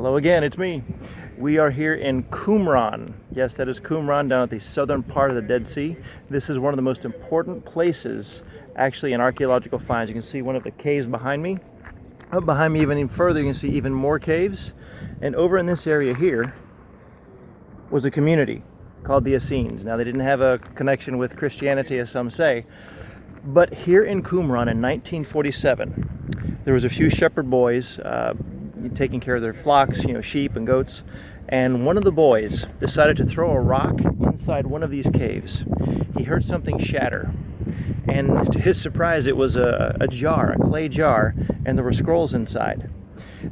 Hello again, it's me. We are here in Qumran. Yes, that is Qumran, down at the southern part of the Dead Sea. This is one of the most important places, actually, in archaeological finds. You can see one of the caves behind me. Up behind me even further, you can see even more caves. And over in this area here was a community called the Essenes. Now, they didn't have a connection with Christianity, as some say, but here in Qumran in 1947, there was a few shepherd boys taking care of their flocks, sheep and goats, and one of the boys decided to throw a rock inside one of these caves. He heard something shatter, and to his surprise, it was a jar, a clay jar, and there were scrolls inside.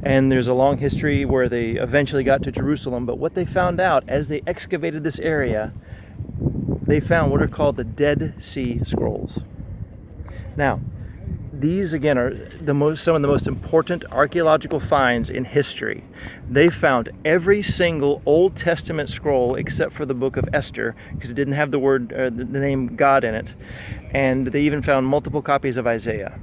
And there's a long history where they eventually got to Jerusalem, but what they found out as they excavated this area, they found what are called the Dead Sea Scrolls. Now, these again are some of the most important archaeological finds in history. They found every single Old Testament scroll except for the book of Esther, because it didn't have the name God in it, and they even found multiple copies of Isaiah.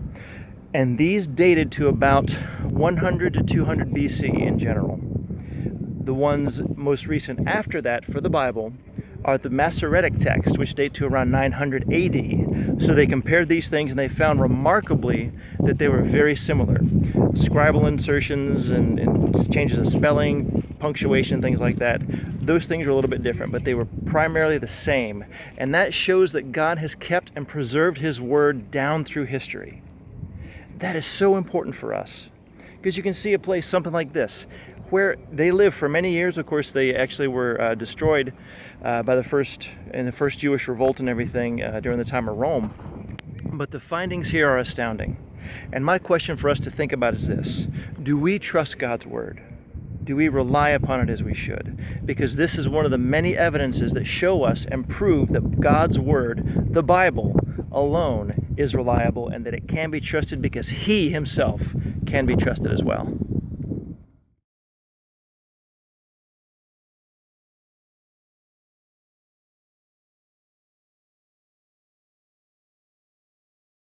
And these dated to about 100 to 200 BC in general. The ones most recent after that for the Bible are the Masoretic text, which date to around 900 AD. So they compared these things and they found remarkably that they were very similar. Scribal insertions and changes of spelling, punctuation, things like that. Those things were a little bit different, but they were primarily the same. And that shows that God has kept and preserved His Word down through history. That is so important for us, because you can see a place, something like this, where they lived for many years. Of course, they actually were destroyed by the first Jewish revolt and everything during the time of Rome. But the findings here are astounding. And my question for us to think about is this: do we trust God's Word? Do we rely upon it as we should? Because this is one of the many evidences that show us and prove that God's Word, the Bible alone, is reliable and that it can be trusted because He Himself can be trusted as well.